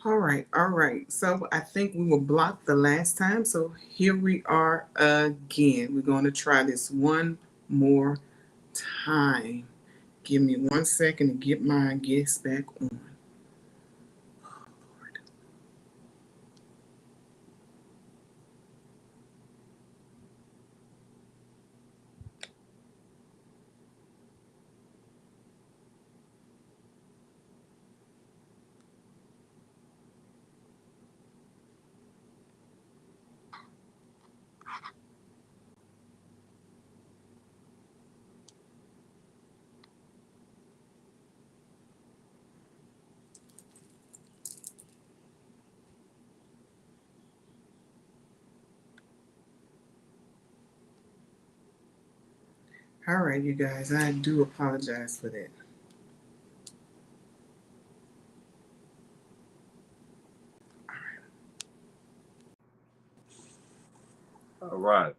All right, all right. So I think we were blocked the last time. So here we are again. We're going to try this one more time. Give me 1 second to get my guest back on. All right, you guys, I do apologize for that. All right.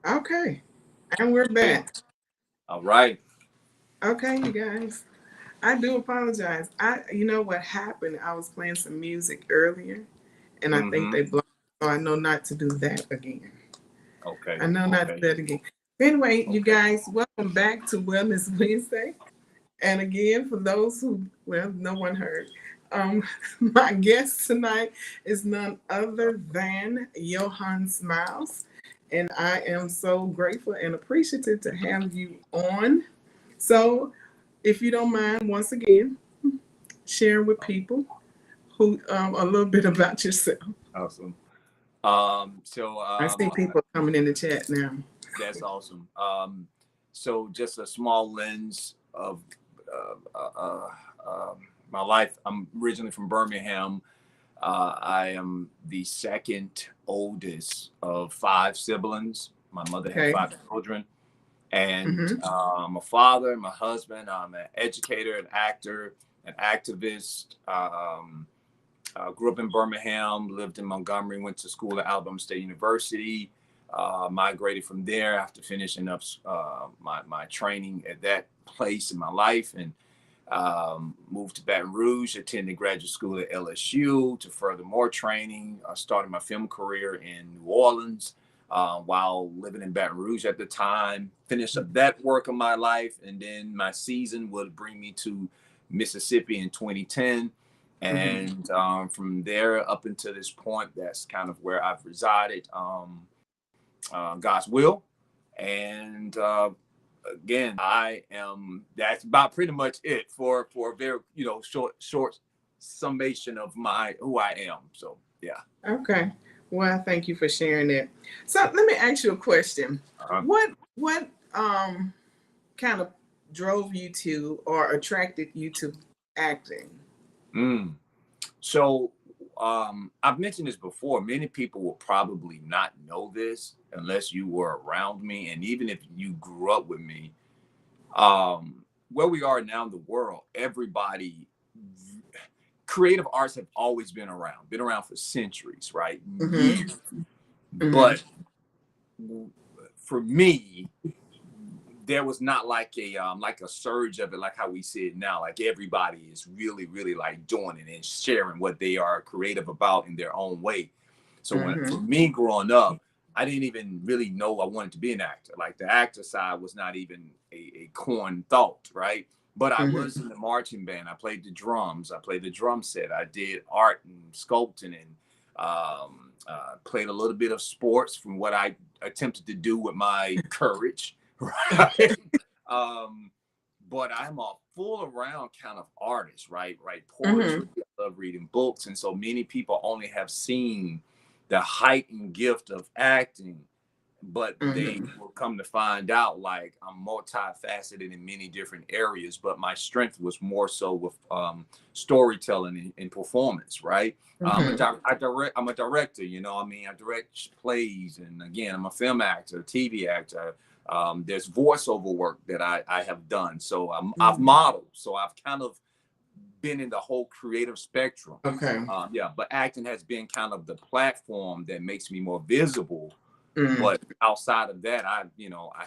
Okay, and we're back. All right. Okay, you guys, I do apologize. You know what happened? I was playing some music earlier, and I think Mm-hmm. they blocked. So I know not to do that again. Okay. I know not to Okay. do that again. Anyway, you Okay. guys, welcome back to Wellness Wednesday. And again, for those who, well, no one heard, um, my guest tonight is none other than Yohance Myles. And I am so grateful and appreciative to have you on. So, if you don't mind, once again, sharing with people who a little bit about yourself. Awesome. So I see people coming in the chat now. that's awesome. So just a small lens of my life. I'm originally from Birmingham. I am the second oldest of five siblings. My mother had Okay. five children, and Mm-hmm. I'm a father, my husband. I'm an educator, an actor, an activist. Grew up in Birmingham, lived in Montgomery, went to school at Alabama State University. Migrated from there after finishing up my training at that place in my life, and moved to Baton Rouge, attended graduate school at LSU to further more training. I started my film career in New Orleans while living in Baton Rouge at the time. Finished up that work of my life, and then my season would bring me to Mississippi in 2010. Mm-hmm. And from there up until this point, that's kind of where I've resided. God's will. And again, I am. That's about pretty much it for a very short summation of my who I am. So yeah. Okay. Well, thank you for sharing that. So let me ask you a question. Uh-huh. What kind of drove you to or attracted you to acting? Mm. So I've mentioned this before. Many people will probably not know this unless you were around me, and even if you grew up with me. Where we are now in the world, everybody, creative arts have always been around for centuries, right? Mm-hmm. Years. Mm-hmm. But for me, there was not like a surge of it like how we see it now. Like everybody is really, really like doing it and sharing what they are creative about in their own way. So when Mm-hmm. for me growing up, I didn't even really know I wanted to be an actor. Like the actor side was not even a corn thought, right? But I was Mm-hmm. in the marching band. I played the drums. I played the drum set. I did art and sculpting and played a little bit of sports from what I attempted to do with my courage, right? um, but I'm a full around kind of artist, right? Write Mm-hmm. poetry. I love reading books, and so many people only have seen the heightened gift of acting, but they Mm-hmm. will come to find out like I'm multifaceted in many different areas, but my strength was more so with storytelling and performance, right? Mm-hmm. I'm a director, I mean, I direct plays, and again, I'm a film actor, TV actor. There's voiceover work that I have done. So I've Mm-hmm. modeled. So I've kind of been in the whole creative spectrum. Okay. Yeah, but acting has been kind of the platform that makes me more visible. Mm-hmm. But outside of that, I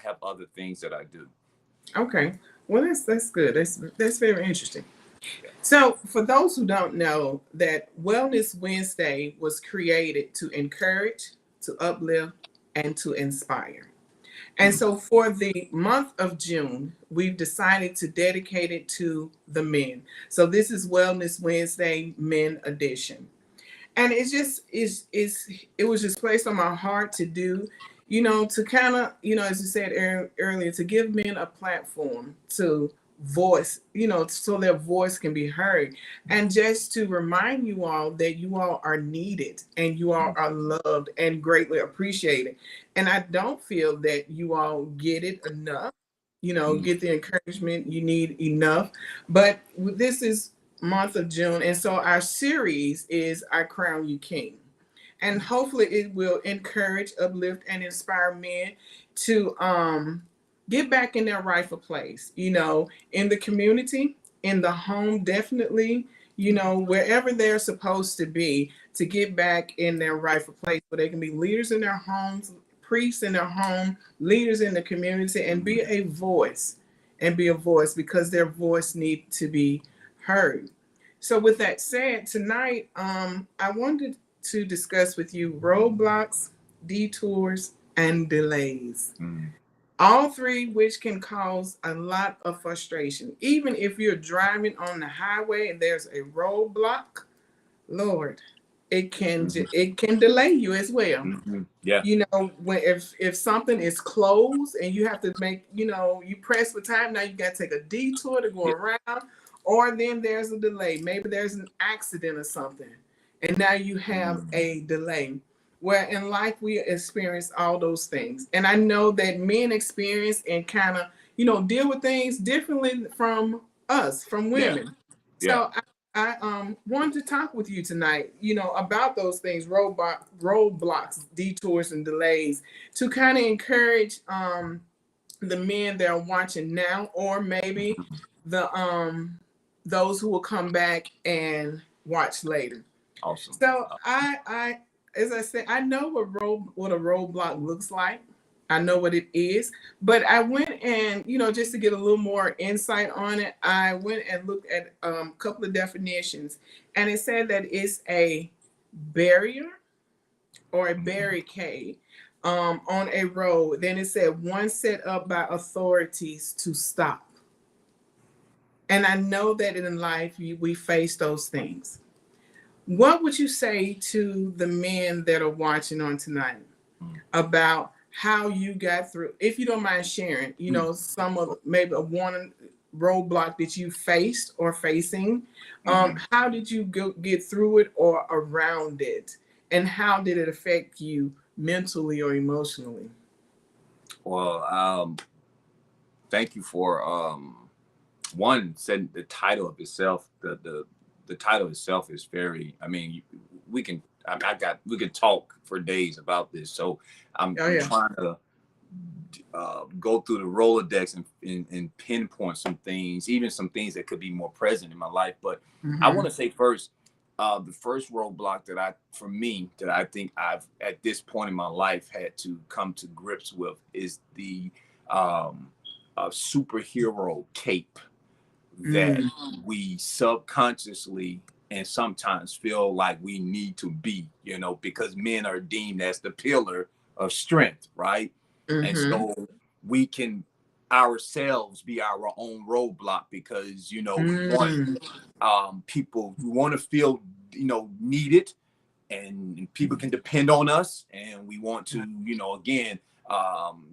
have other things that I do. Okay. Well, that's good. That's very interesting. So, for those who don't know, that Wellness Wednesday was created to encourage, to uplift, and to inspire. And Mm. so, for the month of June, we've decided to dedicate it to the men. So, this is Wellness Wednesday Men Edition. And it's just is it was just placed on my heart to do, to kind of, as you said earlier, to give men a platform to voice, so their voice can be heard, and just to remind you all that you all are needed and you all Mm. are loved and greatly appreciated. And I don't feel that you all get it enough, Mm. get the encouragement you need enough. But this is month of June. And so our series is I Crown You King. And hopefully it will encourage, uplift, and inspire men to get back in their rightful place, in the community, in the home, definitely, wherever they're supposed to be, to get back in their rightful place where they can be leaders in their homes, priests in their home, leaders in the community, and be a voice because their voice needs to be heard. So, with that said, tonight I wanted to discuss with you roadblocks, detours, and delays. Mm. All three, which can cause a lot of frustration. Even if you're driving on the highway and there's a roadblock, Lord, Mhm. it can delay you as well. Mhm. Yeah. When if something is closed and you have to make, you press for time, now you got to take a detour to go Yeah. around, or then there's a delay, maybe there's an accident or something, and now you have Mm. a delay. Where in life we experience all those things, and I know that men experience and kind of, deal with things differently from us, from Yeah. women. Yeah. So I wanted to talk with you tonight, about those things, roadblocks, detours, and delays, to kind of encourage the men that are watching now, or maybe the those who will come back and watch later. Awesome. So I as I said, I know what a roadblock looks like. I know what it is, but I went and, just to get a little more insight on it, I went and looked at a couple of definitions, and it said that it's a barrier or a barricade on a road. Then it said one set up by authorities to stop. And I know that in life we face those things. What would you say to the men that are watching on tonight Mm. about how you got through, if you don't mind sharing, Mm. some of maybe a one roadblock that you faced or facing? Mhm. How did you get through it or around it? And how did it affect you mentally or emotionally? Well, thank you for one setting the title of itself. The title itself is very. I mean, we can. I got. We could talk for days about this. So Oh, I'm yeah. trying to go through the Rolodex and pinpoint some things, even some things that could be more present in my life. But I want Mm-hmm. to say first, the first roadblock for me, that I think I've at this point in my life had to come to grips with is the um, superhero cape that Mm. we subconsciously and sometimes feel like we need to be, because men are deemed as the pillar of strength, right? And Mm-hmm. so we can ourselves be our own roadblock because, we want Mm. people, we want to feel, needed, and people can depend on us, and we want to, again,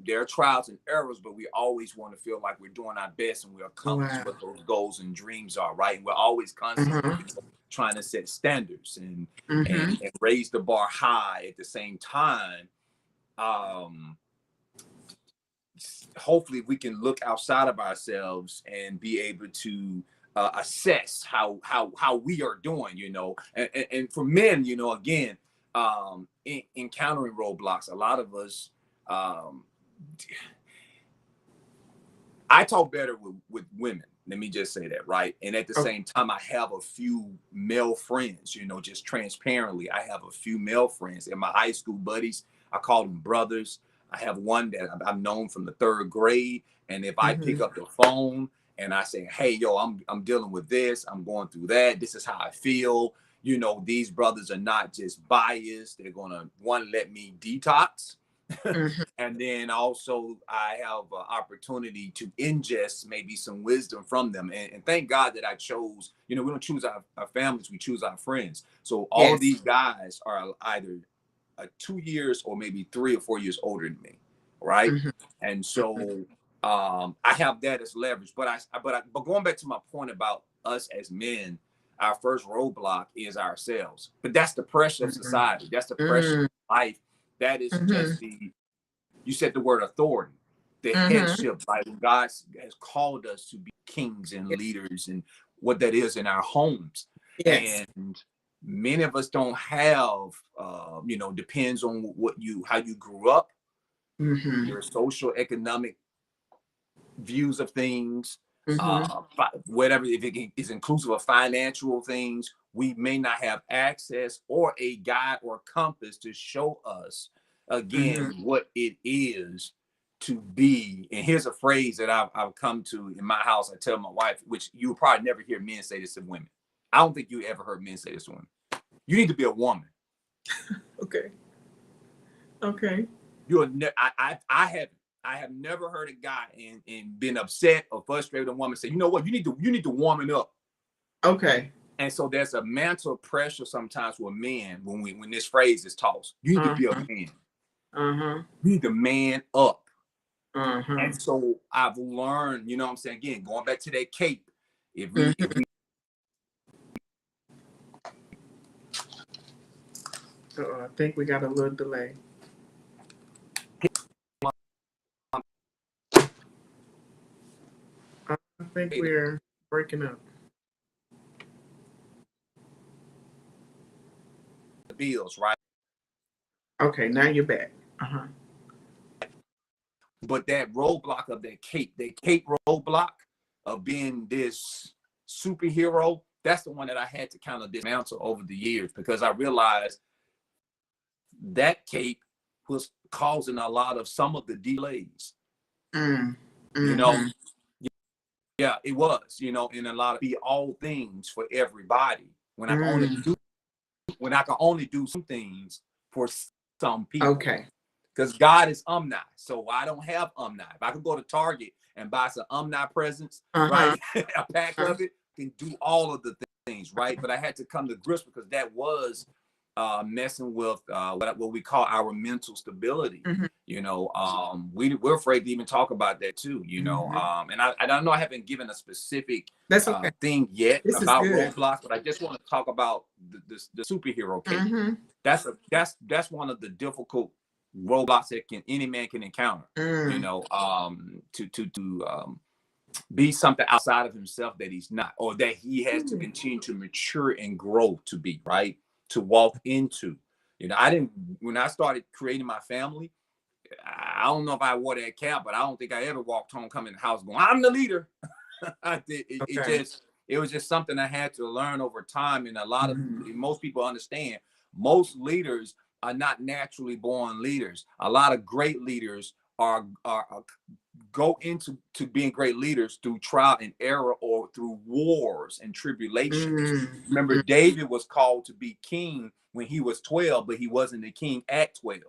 there are trials and errors, but we always want to feel like we're doing our best and we accomplish Wow. what those goals and dreams are, right? And we're always constantly, Uh-huh. trying to set standards and, Mm-hmm. and raise the bar high at the same time. um Hopefully we can look outside of ourselves and be able to assess how we are doing, and for men, again, encountering roadblocks, a lot of us, um, I talk better with women. Let me just say that, right? And at the Okay. same time, I have a few male friends, just transparently. I have a few male friends. They're my high school buddies. I call them brothers. I have one that I've known from the third grade. And if I pick Mm-hmm. up the phone and I say, hey, yo, I'm dealing with this. I'm going through that. This is how I feel. You know, these brothers are not just biased. They're going to, one, let me detox. Mm-hmm. And then also I have an opportunity to ingest maybe some wisdom from them. And thank God that I chose, you know, we don't choose our families, we choose our friends. So all of Yes. these guys are either 2 years or maybe 3 or 4 years older than me. Right. Mm-hmm. And so I have that as leverage. But going back to my point about us as men, our first roadblock is ourselves. But that's the pressure of society. That's the pressure of life. That is Mm-hmm. just you said the word authority, the Mm-hmm. headship, like when God has called us to be kings and leaders and what that is in our homes. Yes. And many of us don't have, you know, depends on how you grew up, Mm-hmm. your social economic views of things, Mm-hmm. whatever, if it is inclusive of financial things, we may not have access or a guide or compass to show us Mm-hmm. again what it is to be. And here's a phrase that I've come to in my house. I tell my wife, which you'll probably never hear men say this to women. I don't think you ever heard men say this to women. You need to be a woman. Okay. Okay. You're I have never heard a guy and been upset or frustrated with a woman say, you know what, you need to warm it up. Okay. And so there's a mental pressure sometimes with men when this phrase is tossed. You need to be a Uh-huh. man. Uh-huh. You need to man up. Uh-huh. And so I've learned, you know what I'm saying? Again, going back to that cape, if we Mm-hmm. I think we got a little delay. I think we're breaking up. the bills, right? Okay, now you're back. Uh-huh. But that roadblock of that cape roadblock of being this superhero, that's the one that I had to kind of dismantle over the years, because I realized that cape was causing a lot of some of the delays. Mm. You know, Mm-hmm. yeah, it was, you know, in a lot of be all things for everybody when I can only Mm. do some things for some people. Okay. Because God is omni. So I don't have omni. If I could go to Target and buy some omnipresence, Uh-huh. right? A pack of it, can do all of the things, right? But I had to come to grips because that was messing with what we call our mental stability. Mm-hmm. You know, we're afraid to even talk about that too, you know. Mm-hmm. And I don't know, I haven't given a specific That's okay. thing yet This is about good. roadblocks, but I just want to talk about the superhero cape. Mm-hmm. That's one of the difficult roadblocks that any man can encounter. You Mm. know, to be something outside of himself that he's not, or that he has to continue to mature and grow to be, right? To walk into. You know, when I started creating my family, I don't know if I wore that cap, but I don't think I ever walked home, come in the house going, I'm the leader. Okay. It was just something I had to learn over time. And Mm-hmm. most people understand, most leaders are not naturally born leaders. A lot of great leaders are go into being great leaders through trial and error or through wars and tribulations. Remember, Mm-hmm. David was called to be king when he was 12, but he wasn't the king at 12.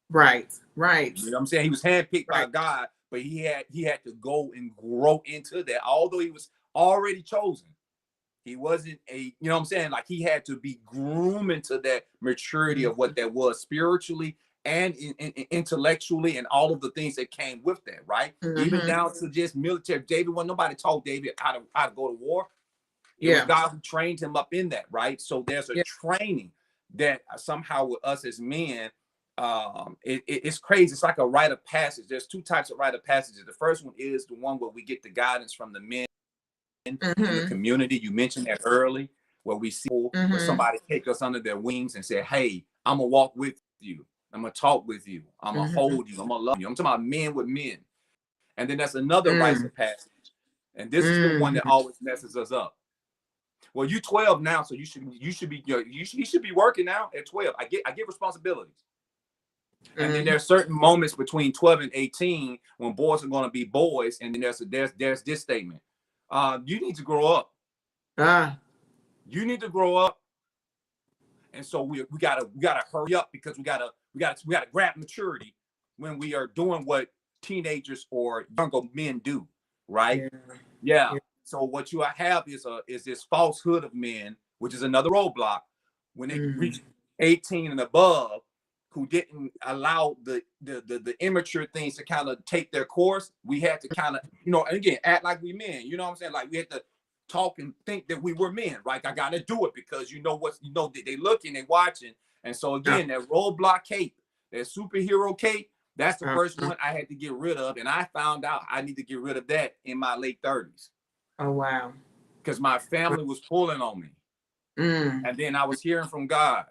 Right. Right. You know what I'm saying? He was handpicked by Right. God, but he had to go and grow into that. Although he was already chosen, he wasn't you know what I'm saying? Like, he had to be groomed into that maturity of Mm-hmm. what that was spiritually and intellectually, and all of the things that came with that, right? Even Mm-hmm. down to just military. David, when nobody taught David how to go to war, it was Yeah. God who trained him up in that, right? So there's a Yeah. training that somehow with us as men, it's crazy. It's like a rite of passage. There's two types of rite of passages. The first one is the one where we get the guidance from the men in the Mm-hmm. community. You mentioned that early, where we see where Mm-hmm. somebody take us under their wings and say, hey, I'm gonna walk with you. I'm gonna talk with you. I'm gonna Mm-hmm. hold you. I'm gonna love you. I'm talking about men with men. And then there's another rite Mm. of passage. And this is the one that Mm-hmm. always messes us up. Well, you're 12 now, so you should be working now at 12. I get responsibilities. And then Mm-hmm. there's certain moments between 12 and 18 when boys are going to be boys, and then there's this statement. You need to grow up. Ah. You need to grow up. And so we gotta hurry up because we gotta grab maturity when we are doing what teenagers or younger men do, right? Yeah. Yeah. Yeah. So what you have is this falsehood of men, which is another roadblock when they reach 18 and above, who didn't allow the immature things to kind of take their course. We had to kind of, and again, act like we men. You know what I'm saying? Like we had to talk and think that we were men, right? I gotta do it because they looking, they watching. And so again, that roadblock cape, that superhero cape, that's the first one I had to get rid of. And I found out I need to get rid of that in my late 30s. Oh, wow. Because my family was pulling on me. And then I was hearing from God.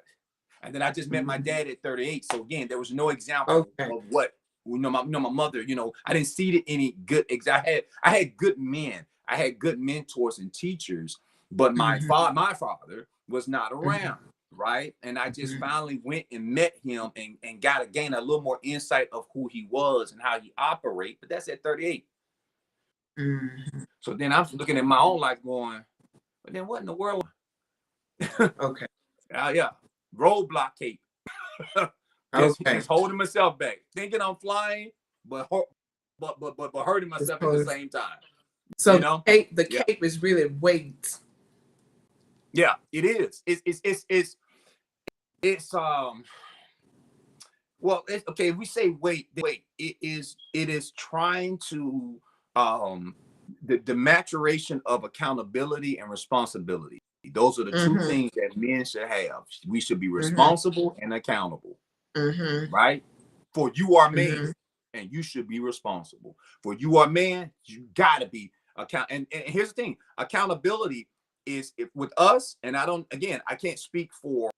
And then I just met my dad at 38. So again, there was no example of what, my mother, I didn't see any good, I had good men. I had good mentors and teachers, but my father was not around. Right. And I just finally went and met him and got to gain a little more insight of who he was and how he operates. But that's at 38. So then I'm looking at my own life going, but then what in the world? Okay. Yeah. Roadblock cape. Just holding myself back, thinking I'm flying, but hurting myself at the same time. So the cape is really weight. Yeah, it is. Well, okay. If we say weight, it is trying to the maturation of accountability and responsibility. Those are the two things that men should have. We should be responsible and accountable. Right? For you are man, and you should be responsible. For you are man, you gotta be and here's the thing: accountability is with us. And I can't speak for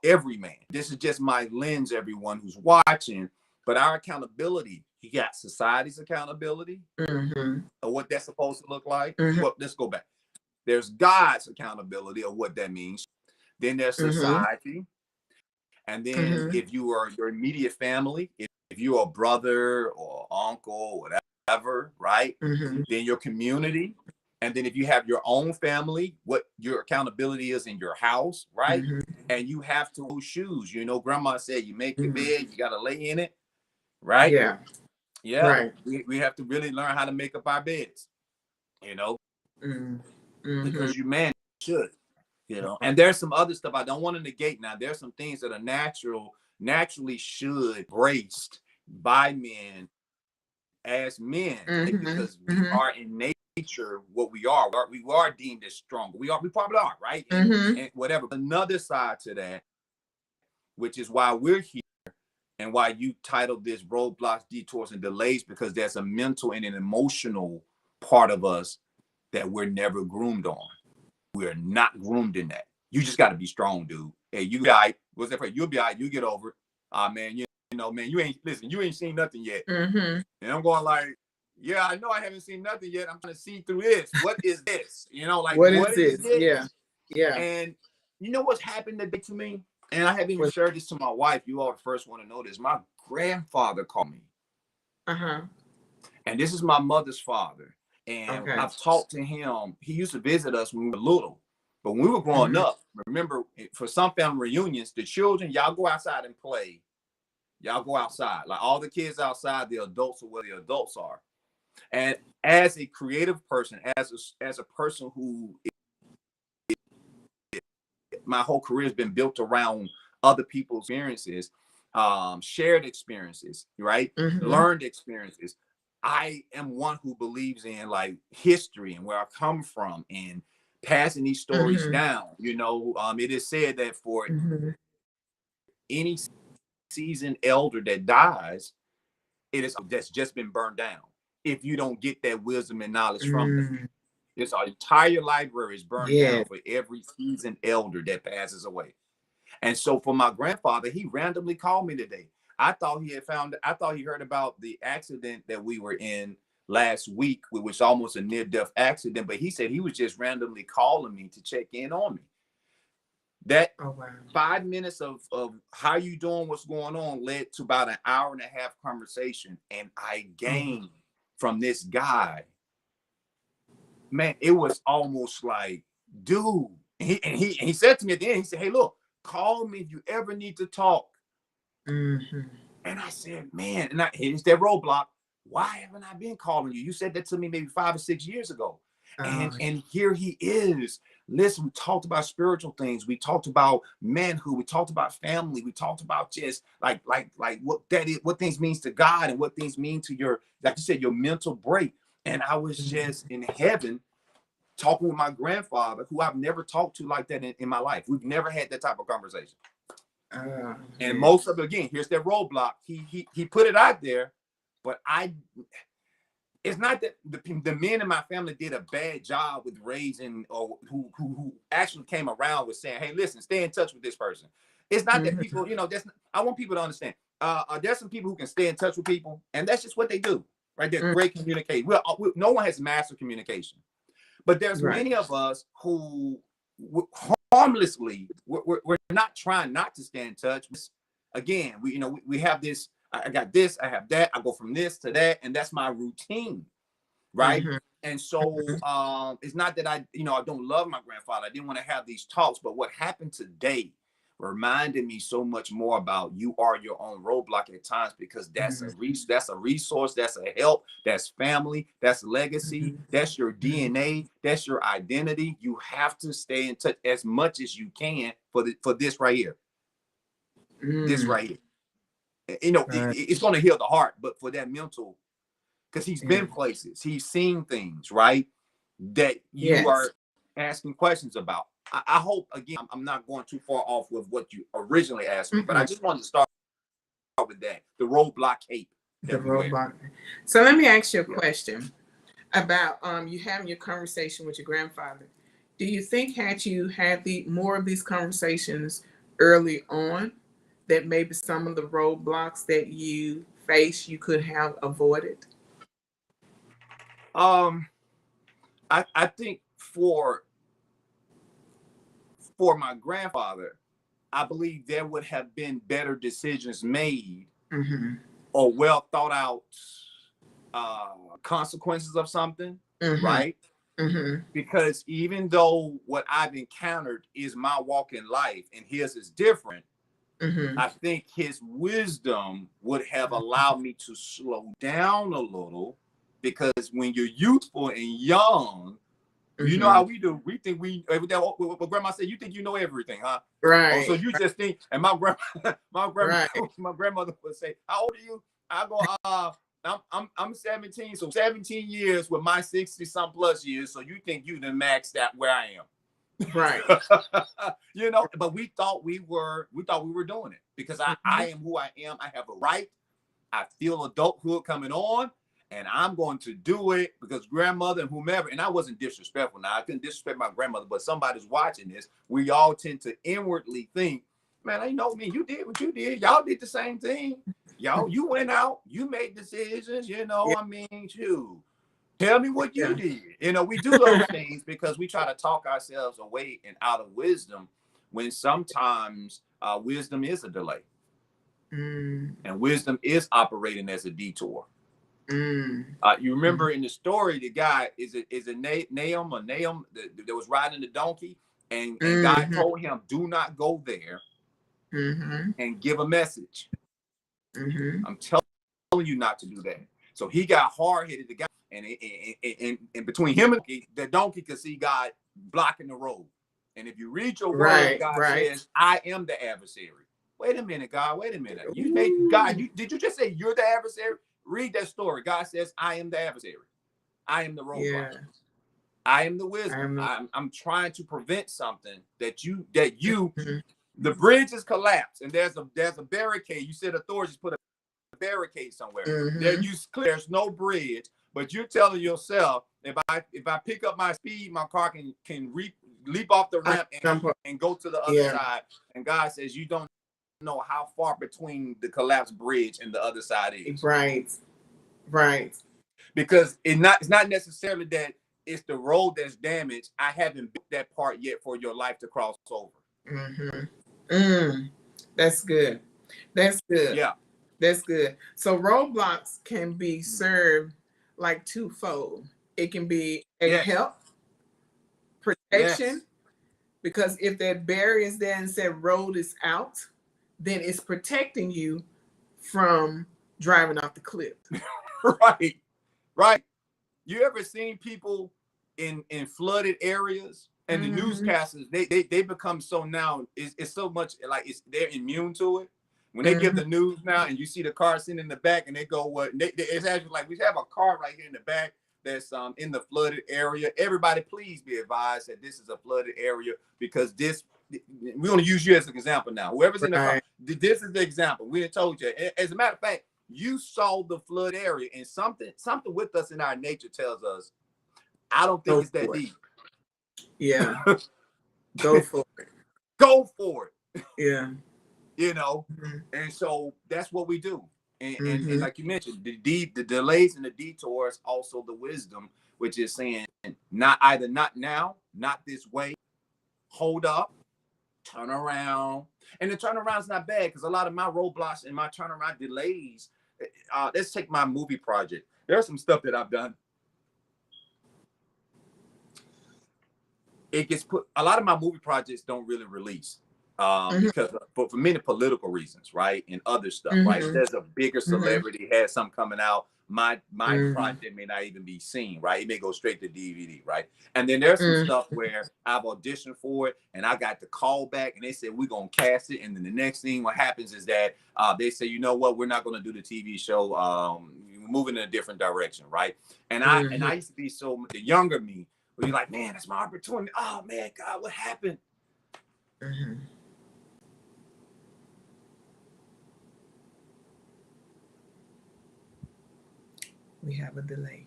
every man. This is just my lens. Everyone who's watching, but our accountability. You got society's accountability, or what that's supposed to look like. Well, let's go back. There's God's accountability of what that means. Then there's society. And then if you are your immediate family, if you're a brother or uncle, whatever, right? Then your community. And then if you have your own family, what your accountability is in your house, right? And you have to lose shoes. Grandma said you make your bed, you got to lay in it, right? Yeah. Yeah. Right. We have to really learn how to make up our beds, because you man should. And there's some other stuff I don't want to negate. Now, there's some things that are naturally should embraced by men as men, because we are in nature what we are. We are deemed as strong. We probably are, right? And whatever. Another side to that, which is why we're here and why you titled this Roadblocks, Detours, and Delays, because there's a mental and an emotional part of us that we're never groomed on. We're not groomed in that. You just got to be strong, dude. Hey, you got what's that? You'll be all right. You get over it. Man, man, you ain't seen nothing yet. And I'm going like, yeah, I know I haven't seen nothing yet. I'm trying to see through this. What is this? What is this? Yeah. And you know what's happened today to me? And I haven't even shared this to my wife. You all the first one to know this. My grandfather called me. And this is my mother's father. And I've talked to him. He used to visit us when we were little. But when we were growing up, remember, for some family reunions, the children, y'all go outside and play. Y'all go outside. Like all the kids outside, the adults are where the adults are. And as a creative person, as a person who my whole career has been built around other people's experiences, shared experiences, right? Learned experiences. I am one who believes in like history and where I come from and passing these stories down. It is said that for any seasoned elder that dies, that's just been burned down. If you don't get that wisdom and knowledge from them, this entire library is burned down for every seasoned elder that passes away. And so for my grandfather, he randomly called me today. I thought he heard about the accident that we were in last week, which was almost a near-death accident, but he said he was just randomly calling me to check in on me. That 5 minutes of how you doing, what's going on, led to about an hour and a half conversation. And I gained from this guy man, it was almost like, dude. And he said to me at the end, he said, hey, look, call me if you ever need to talk. Mm-hmm. And I said, man, and here's that roadblock. Why haven't I been calling you? You said that to me maybe 5 or 6 years ago. And here he is. Listen, we talked about spiritual things. We talked about manhood. We talked about family. We talked about just like what that is, what things means to God and what things mean to your, like you said, your mental break. And I was just in heaven talking with my grandfather, who I've never talked to like that in my life. We've never had that type of conversation. And most of it, again, here's that roadblock. He put it out there, but it's not that the men in my family did a bad job with raising, or who actually came around with saying, hey, listen, stay in touch with this person. It's not that people, I want people to understand. There's some people who can stay in touch with people, and that's just what they do, right? They're great communicators. No one has mastered communication, but there's many of us who harmlessly, we're not trying not to stay in touch. Again, we have this. I got this, I have that, I go from this to that, and that's my routine, right? And so it's not that I don't love my grandfather. I didn't want to have these talks, but what happened today reminded me so much more about you are your own roadblock at times, because that's a resource, that's a help, that's family, that's legacy, that's your DNA, that's your identity. You have to stay in touch as much as you can for this right here. This right here. It's going to heal the heart, but for that mental, because he's been places, he's seen things, right, that you are asking questions about. I hope, again, I'm not going too far off with what you originally asked me, but I just wanted to start with that, the roadblock cape. The roadblock. So let me ask you a question about you having your conversation with your grandfather. Do you think had you had more of these conversations early on, that maybe some of the roadblocks that you face you could have avoided? I think for my grandfather, I believe there would have been better decisions made, or well thought out consequences of something, right? Because even though what I've encountered is my walk in life and his is different, I think his wisdom would have allowed me to slow down a little, because when you're youthful and young, you know how we do. We think what grandma said, you think you know everything, huh? Right. Oh, so you just think, and my grandmother would say, how old are you? I go, I'm 17, so 17 years with my 60 some plus years, so you think you done maxed out where I am. Right. But we thought we were doing it, because I am who I am. I have a right. I feel adulthood coming on, and I'm going to do it because grandmother and whomever, and I wasn't disrespectful. Now, I couldn't disrespect my grandmother, but somebody's watching this. We all tend to inwardly think, man, I know me. You did what you did. Y'all did the same thing. Y'all, you went out, you made decisions, I mean, shoot. Tell me what you did. We do those things because we try to talk ourselves away and out of wisdom, when sometimes wisdom is a delay. And wisdom is operating as a detour. You remember in the story, the guy is it Nahum that was riding the donkey, and God told him, do not go there and give a message. I'm telling you not to do that. So he got hard-headed, the guy, and between him and the donkey could see God blocking the road. And if you read your word, God says, I am the adversary. Wait a minute, God, wait a minute. Did you just say you're the adversary? Read that story. God says, I am the adversary. I am the roadblock. I am the wisdom. I'm trying to prevent something that the bridge is collapsed, and there's a barricade. You said authorities put a barricade somewhere. There's no bridge, but you're telling yourself, if I pick up my speed, my car can leap off the ramp and go to the other side. And God says, you don't know how far between the collapsed bridge and the other side is. Right. Because it's not necessarily that it's the road that's damaged. I haven't built that part yet for your life to cross over. That's good. Yeah. That's good. So roadblocks can be served like twofold. It can be a help, Yes. protection, because if that barrier is there and said road is out, then it's protecting you from driving off the cliff. Right. Right. You ever seen people in flooded areas, and the Mm-hmm. newscasters, they become so now, it's so much like they're immune to it. When they give Mm-hmm. the news now and you see the car sitting in the back and they go, what, it's actually like, we have a car right here in the back that's in the flooded area. Everybody please be advised that this is a flooded area, because this, we're going to use you as an example now. Whoever's in the car, Right. this is the example. We had told you. As a matter of fact, you saw the flood area, and something with us in our nature tells us, I don't think Go it's that for it. deep. Yeah. Go for it. Go for it. Yeah. You know, Mm-hmm. and so that's what we do. And Mm-hmm. like you mentioned, the delays and the detours, also the wisdom, which is saying not either, not now, not this way, hold up, turn around. And the turnaround is not bad, because a lot of my roadblocks and my turnaround delays, let's take my movie project. There's some stuff that I've done. It gets put, a lot of my movie projects don't really release, because for many political reasons, right, and other stuff, right. If Mm-hmm. there's a bigger Mm-hmm. celebrity has something coming out, my Mm-hmm. project may not even be seen, right. It may go straight to DVD, right. And then there's some stuff where I've auditioned for it and I got the call back and they said, we're gonna cast it, and then the next thing what happens is that they say, you know what, we're not gonna do the TV show, we're moving in a different direction, right. And I used to be, so the younger me, where you're like, man, that's my opportunity. Oh man, God, what happened? Mm-hmm. We have a delay.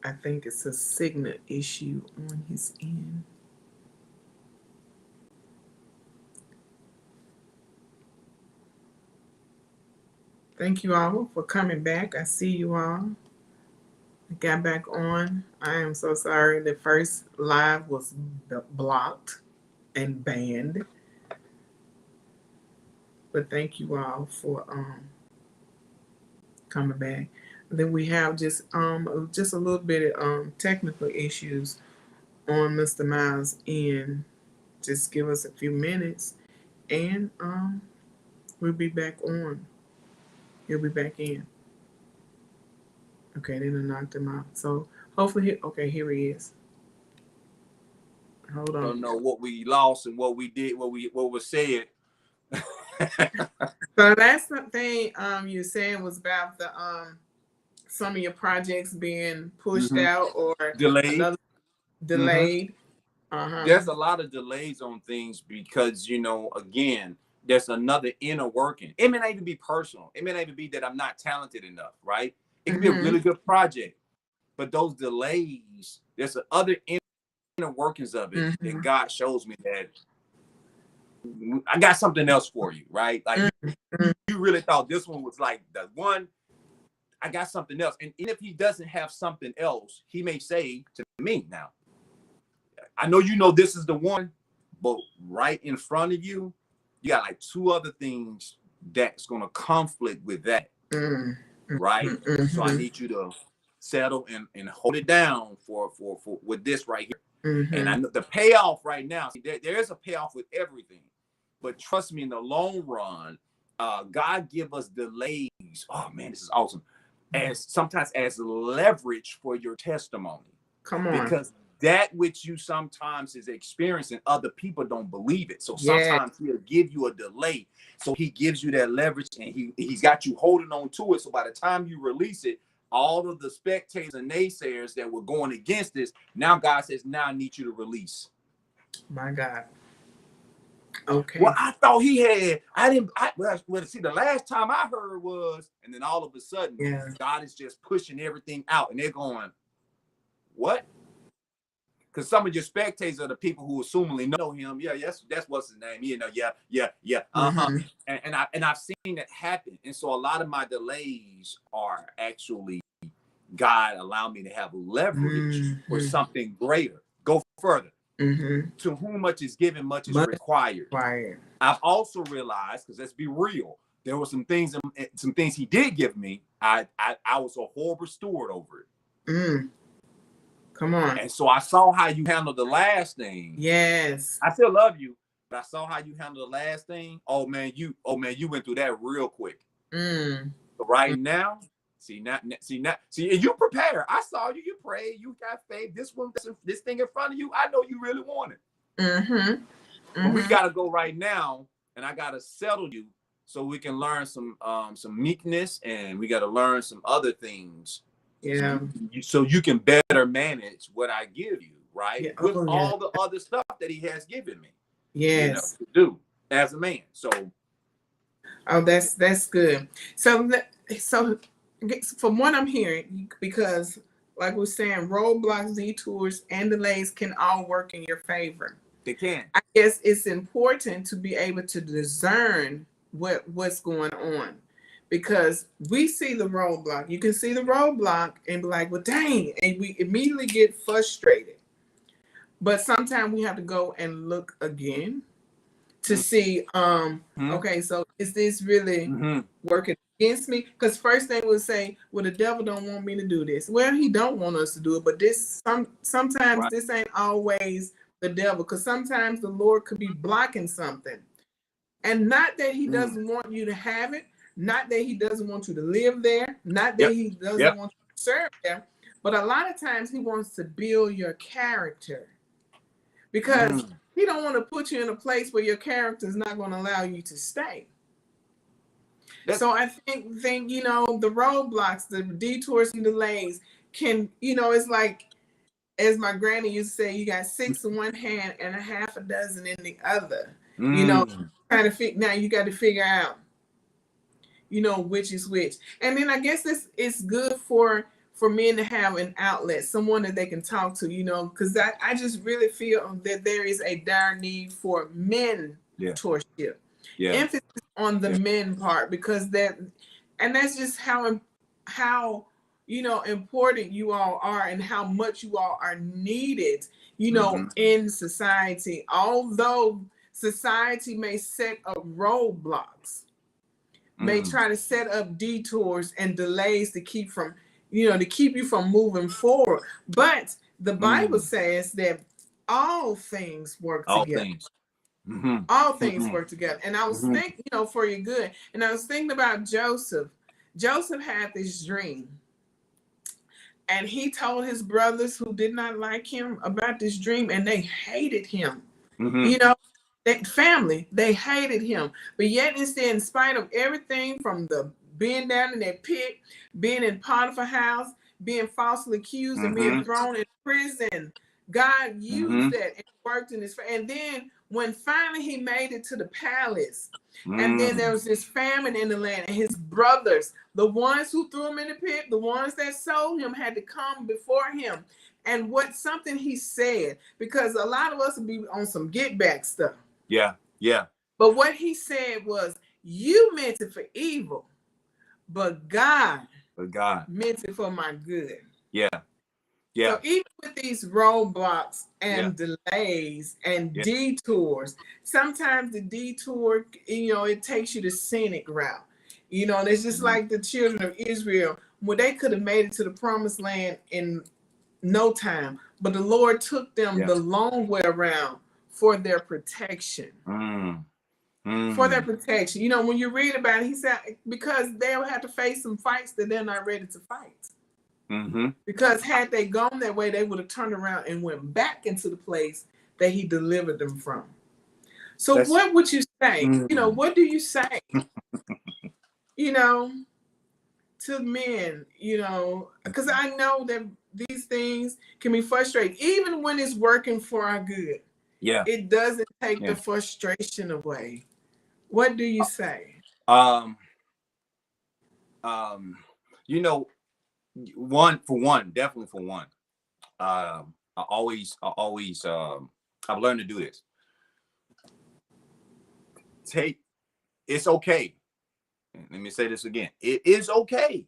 I think it's a signal issue on his end. Thank you all for coming back. I see you all. I got back on. I am so sorry. The first live was blocked and banned. But thank you all for coming back. Then we have just a little bit of technical issues on Mr. Myles' end. Just give us a few minutes and we'll be back on. He'll be back in. Okay, then I knocked him out. So hopefully, okay, here he is. Hold I on. don't know what we lost and what we did, what was said. So the last thing you said was about the some of your projects being pushed out or Delayed. another delayed. There's a lot of delays on things because, again, there's another inner working. It may not even be personal. It may not even be that I'm not talented enough, right? It could be a really good project, but those delays, there's other inner workings of it that God shows me that I got something else for you, right? Like you really thought this one was like the one. I got something else. And if he doesn't have something else, he may say to me, now, I know this is the one, but right in front of you, you got like two other things that's going to conflict with that, right? So I need you to settle and hold it down for with this right here. And I know the payoff right now, there is a payoff with everything. But trust me, in the long run, God give us delays. Oh man, this is awesome. As sometimes as leverage for your testimony. Come on. Because that which you sometimes is experiencing, other people don't believe it. So sometimes he'll give you a delay. So he gives you that leverage and he's got you holding on to it. So by the time you release it, all of the spectators and naysayers that were going against this, now God says, now I need you to release. My God. Okay. Well, I thought he had, well, see, the last time I heard was, and then all of a sudden, God is just pushing everything out and they're going, what? Because some of your spectators are the people who assumingly know him. Yeah, that's what's his name. Yeah. And I've seen that happen. And so a lot of my delays are actually God allow me to have leverage for something greater. Go further. To whom much is given, much is required. I've also realized, because let's be real, there were some things he did give me. I was a horrible steward over it. Mm. Come on. And so I saw how you handled the last thing. Yes. I still love you, but I saw how you handled the last thing. Oh man, you went through that real quick. Mm. But right now, see, you prepare. I saw you. You prayed. You got faith. This thing in front of you, I know you really want it. Mm-hmm. But we gotta go right now, and I gotta settle you so we can learn some meekness, and we gotta learn some other things. Yeah. So you can better manage what I give you, right? Yeah. With yeah. all the other stuff that he has given me. Yes. To do as a man. So. Oh, that's good. So from what I'm hearing, because like we're saying, roadblocks, detours, and delays can all work in your favor. They can. I guess it's important to be able to discern what's going on, because we see the roadblock. You can see the roadblock and be like, well, dang, and we immediately get frustrated. But sometimes we have to go and look again to see, okay, so is this really working against me? Because first they would say, well, the devil don't want me to do this. Well, he don't want us to do it, but sometimes this ain't always the devil, because sometimes the Lord could be blocking something. And not that he doesn't want you to have it, not that he doesn't want you to live there, not that he doesn't want you to serve there, but a lot of times he wants to build your character, because he don't want to put you in a place where your character is not going to allow you to stay. So I think the roadblocks, the detours and delays can, it's like, as my granny used to say, you got 6 in one hand and a half a dozen in the other. Trying to figure, now you got to figure out, which is which. And then I guess it's good for men to have an outlet, someone that they can talk to, because I just really feel that there is a dire need for mentorship. Emphasis on the men part, because that's just how important you all are, and how much you all are needed, in society. Although society may set up roadblocks, may try to set up detours and delays to keep you from moving forward. But the Bible says that all things work together. All things work together. And I was thinking, for your good. And I was thinking about Joseph. Joseph had this dream. And he told his brothers, who did not like him, about this dream, and they hated him. That family, they hated him. But yet instead, in spite of everything, from the being down in that pit, being in Potiphar's house, being falsely accused, and being thrown in prison, God used that and worked in his. And then when finally he made it to the palace, and then there was this famine in the land, and his brothers, the ones who threw him in the pit, the ones that sold him, had to come before him. And something he said, because a lot of us would be on some get back stuff. Yeah. But what he said was, you meant it for evil, but God meant it for my good. Yeah. So even with these roadblocks and delays and detours, sometimes the detour, it takes you the scenic route. And it's just like the children of Israel, where they could have made it to the promised land in no time, but the Lord took them the long way around for their protection. For their protection. When you read about it, he said, because they'll have to face some fights that they're not ready to fight. Because had they gone that way, they would have turned around and went back into the place that he delivered them from. So what would you say? What do you say? To men, because I know that these things can be frustrating, even when it's working for our good. It doesn't take the frustration away. What do you say? Definitely for one. I've learned to do this. It's okay. Let me say this again. It is okay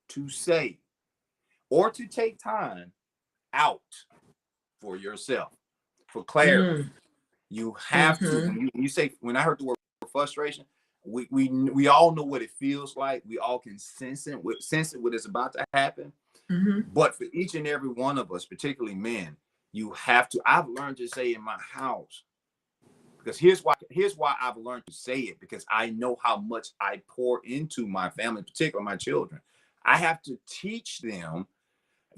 to say or to take time out for yourself, for clarity. You have to. When I heard the word frustration, We all know what it feels like. We all can sense it what is about to happen. But for each and every one of us, particularly men, you have to. I've learned to say in my house, because here's why I've learned to say it, because I know how much I pour into my family, particularly my children. I have to teach them,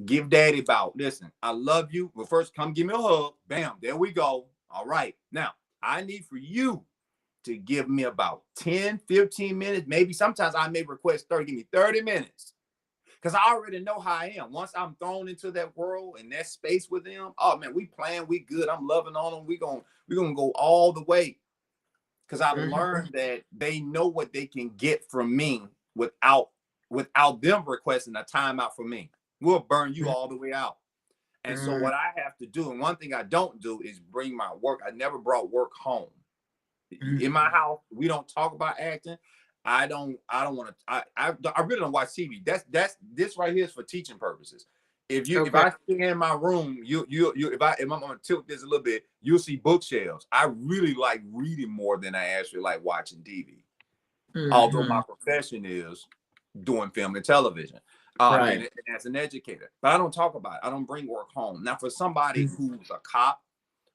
give daddy about, listen, I love you. Well, first come give me a hug. Bam, there we go. All right. Now, I need for you to give me about 10, 15 minutes. Maybe sometimes I may request 30, give me 30 minutes. Because I already know how I am. Once I'm thrown into that world and that space with them, oh man, we playing, we good. I'm loving on them. We're gonna go all the way. Because I've learned that they know what they can get from me without them requesting a timeout from me. We'll burn you all the way out. And so what I have to do, and one thing I don't do, is bring my work. I never brought work home. In my house, we don't talk about acting. I don't want to. I really don't watch TV. That's this right here is for teaching purposes. If I stay in my room, if I'm gonna tilt this a little bit, you'll see bookshelves. I really like reading more than I actually like watching TV. Although my profession is doing film and television, and as an educator, but I don't talk about it. I don't bring work home. Now, for somebody who's a cop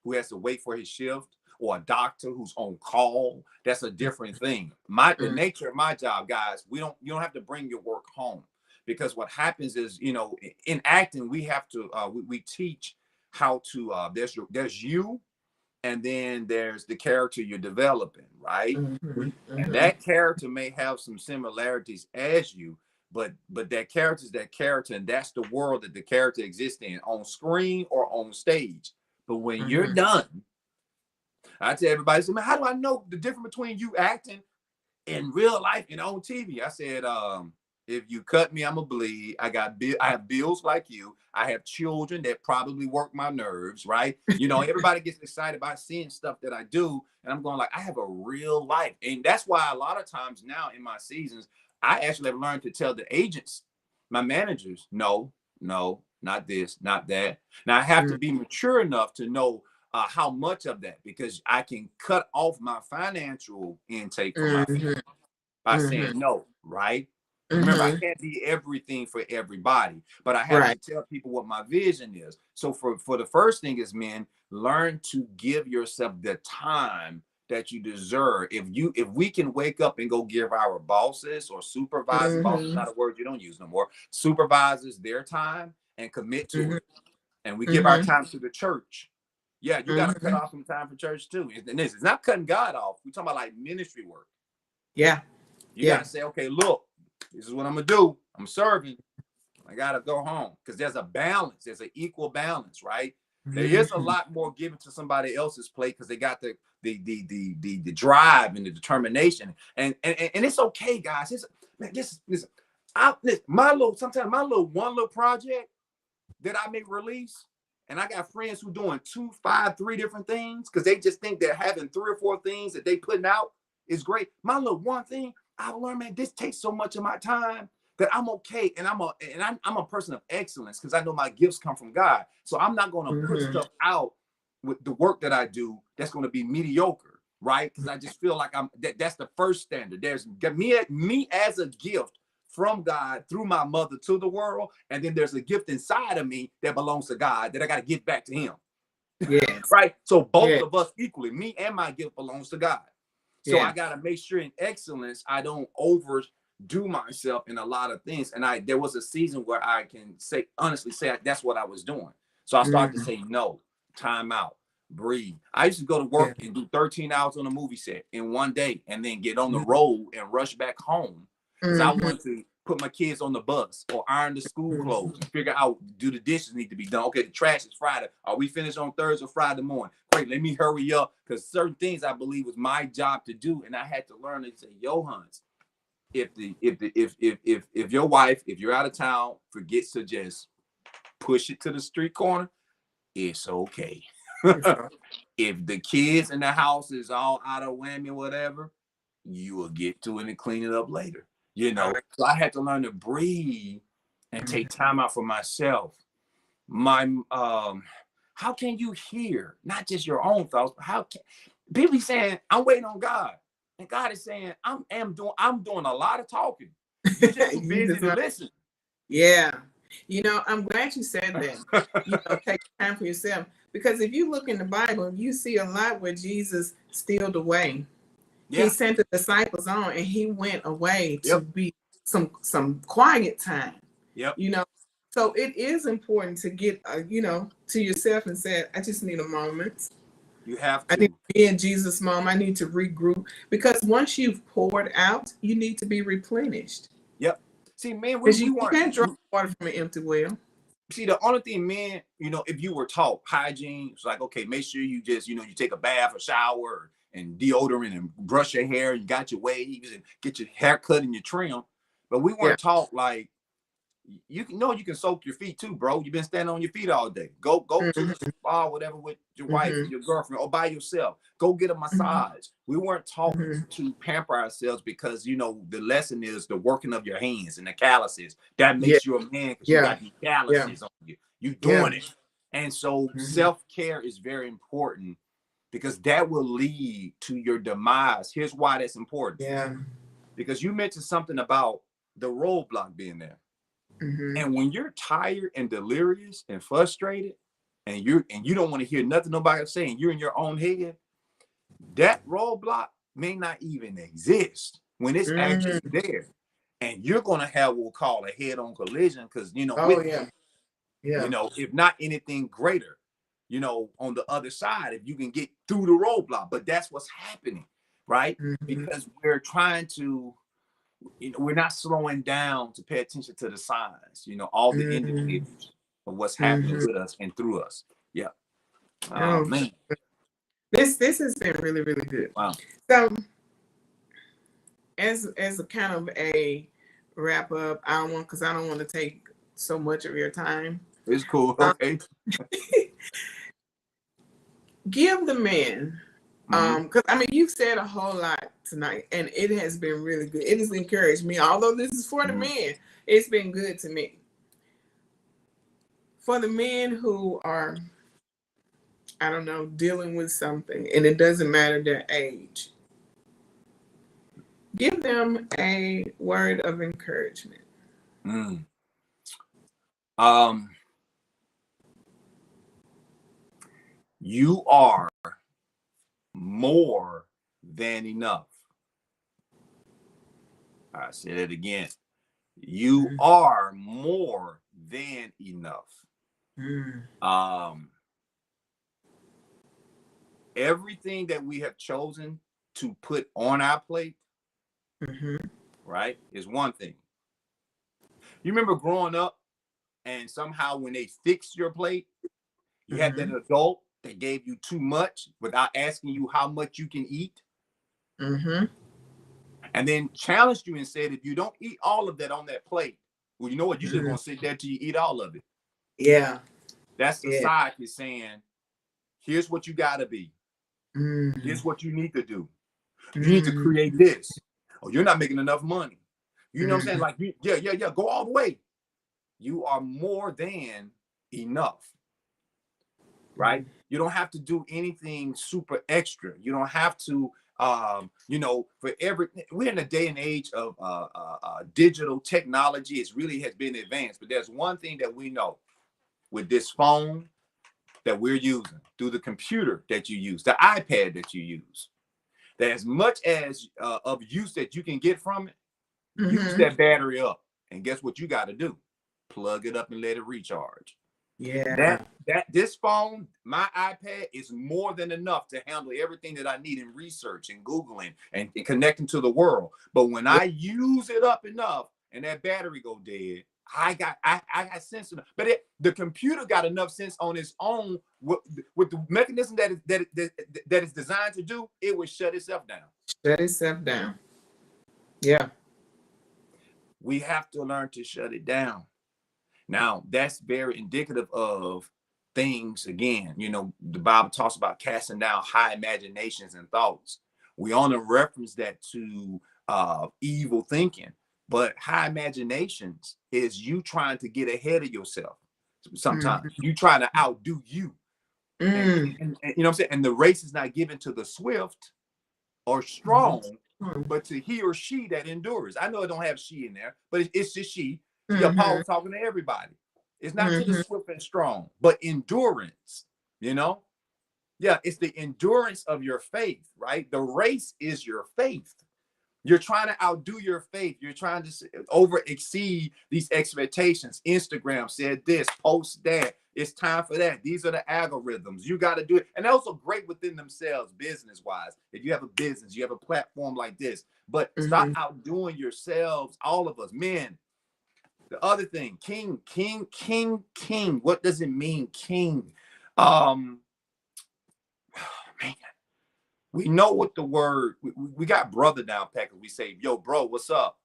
who has to wait for his shift, or a doctor who's on call, that's a different thing. The nature of my job, guys, you don't have to bring your work home, because what happens is, in acting, we have to we teach how to there's you, and then there's the character you're developing, right? And that character may have some similarities as you, but that character is that character, and that's the world that the character exists in, on screen or on stage. But when you're done, I tell everybody, man, how do I know the difference between you acting in real life and on TV? I said, if you cut me, I'm gonna bleed. I have bills like you. I have children that probably work my nerves, right? Everybody gets excited about seeing stuff that I do, and I'm going like, I have a real life, and that's why a lot of times now in my seasons, I actually have learned to tell the agents, my managers, no, not this, not that. Now I have to be mature enough to know how much of that, because I can cut off my financial intake from my family by saying no, right? Remember, I can't be everything for everybody, but I have to tell people what my vision is. So for the first thing is, men, learn to give yourself the time that you deserve. If we can wake up and go give our bosses or supervisors, bosses, not a word you don't use no more, supervisors their time and commit to it. And we give our time to the church. Yeah, you got to cut off some time for church too. And this is not cutting God off. We're talking about like ministry work. Yeah. You got to say, okay, look, this is what I'm going to do. I'm serving. I got to go home, because there's a balance. There's an equal balance, right? There is a lot more given to somebody else's plate, because they got the drive and the determination. And it's okay, guys. Sometimes my little project that I may release, and I got friends who doing 2, 5, 3 different things, because they just think that having 3 or 4 things that they putting out is great. My little one thing, I've learned, man, this takes so much of my time that I'm okay, and I'm a person of excellence, because I know my gifts come from God. So I'm not going to put stuff out with the work that I do that's going to be mediocre, right? Because I just feel like that's the first standard. There's me as a gift from God through my mother to the world, and then there's a gift inside of me that belongs to God that I got to give back to Him. Yes. Right? So both of us equally, me and my gift belongs to God. So I got to make sure in excellence I don't overdo myself in a lot of things. And there was a season where I can honestly say that's what I was doing. So I started to say no, time out, breathe. I used to go to work and do 13 hours on a movie set in one day, and then get on the road and rush back home, because I wanted to put my kids on the bus or iron the school clothes and figure out, do the dishes need to be done? Okay, the trash is Friday. Are we finished on Thursday or Friday morning? Great, let me hurry up, because certain things I believe was my job to do, and I had to learn to say, Yohance, if your wife, if you're out of town, forgets to just push it to the street corner, it's okay. If the kids in the house is all out of whammy, whatever, you will get to it and clean it up later. So I had to learn to breathe and take time out for myself. How can you hear not just your own thoughts, but how can people be saying, I'm waiting on God? And God is saying, I'm doing a lot of talking. You're just too busy to listen. Yeah. You know, I'm glad you said that. You know, take time for yourself. Because if you look in the Bible, you see a lot where Jesus stealed away. Yeah. He sent the disciples on and he went away to Yep. be some quiet time. Yep. You know, so it is important to get, you know, to yourself and say, I just need a moment. You have I need to. to be in Jesus' mom. I need to regroup. Because once you've poured out, you need to be replenished. Yep. See, man, Because we you weren't. can't draw water from an empty well. See, the only thing, men, you know, if you were taught hygiene, it's like, okay, make sure you just, you know, you take a bath, a shower, and deodorant, and brush your hair, you got your waves, and get your hair cut and your trim. But we Yeah. weren't taught, like, you can know you can soak your feet too, bro. You've been standing on your feet all day. Go to the spa, whatever, with your wife or your girlfriend, or by yourself. Go get a massage. We weren't taught to pamper ourselves, because, you know, the lesson is the working of your hands and the calluses. That Yeah. makes you a man, because you got these calluses on you. You doing it. And so self-care is very important, because that will lead to your demise. Here's why that's important. Yeah. Because you mentioned something about the roadblock being there. And when you're tired and delirious and frustrated, and you don't want to hear nothing nobody's saying, you're in your own head, that roadblock may not even exist when it's actually there. And you're gonna have what we'll call a head-on collision, because, you know, you know, if not anything greater, you know, on the other side, if you can get through the roadblock. But that's what's happening, right? Because we're trying to, you know, we're not slowing down to pay attention to the signs, you know, all the indicators of what's happening with us and through us. Yeah. Oh, man. This has been really, really good. Wow. So as a kind of a wrap up, because I don't want to take so much of your time. It's cool. Okay. Give the men, because I mean, you've said a whole lot tonight, and it has been really good. It has encouraged me. Although this is for the men, it's been good to me. For the men who are, I don't know, dealing with something, and it doesn't matter their age, give them a word of encouragement. You are more than enough. I say that again. You are more than enough. Everything that we have chosen to put on our plate, right, is one thing. You remember growing up, and somehow when they fixed your plate, you had that adult that gave you too much without asking you how much you can eat. And then challenged you and said, if you don't eat all of that on that plate, well, you know what? You're just going to sit there till you eat all of it. Yeah. That's society saying, here's what you got to be. Here's what you need to do. You need to create this. Oh, you're not making enough money. You know what I'm saying? Like, yeah, go all the way. You are more than enough, right? You don't have to do anything super extra. You don't have to, you know, we're in a day and age of digital technology. It really has been advanced, but there's one thing that we know with this phone that we're using, through the computer that you use, the iPad that you use, that as much as of use that you can get from it, use that battery up. And guess what you got to do? Plug it up and let it recharge. Yeah. That this phone, my iPad, is more than enough to handle everything that I need in research and Googling and connecting to the world. But when I use it up enough and that battery go dead, I got sense enough. But the computer got enough sense on its own with the mechanism that is designed to do. It would shut itself down. Shut itself down. Yeah. We have to learn to shut it down. Now, that's very indicative of things, again, you know, the Bible talks about casting down high imaginations and thoughts. We only reference that to evil thinking, but high imaginations is you trying to get ahead of yourself. Sometimes you trying to outdo you. And you know what I'm saying? And the race is not given to the swift or strong, but to he or she that endures. I know it don't have she in there, but it's just she. Yeah, Mm-hmm. Paul's talking to everybody. It's not to the Mm-hmm. swift and strong, but endurance, you know? Yeah, it's the endurance of your faith, right? The race is your faith. You're trying to outdo your faith. You're trying to over exceed these expectations. Instagram said this, post that. It's time for that. These are the algorithms. You got to do it. And they're also great within themselves, business wise. If you have a business, you have a platform like this. But stop Mm-hmm. outdoing yourselves, all of us, men. The other thing, king. What does it mean, king? Um, man, we know what the word, we got brother down pat. We say, yo, bro, what's up?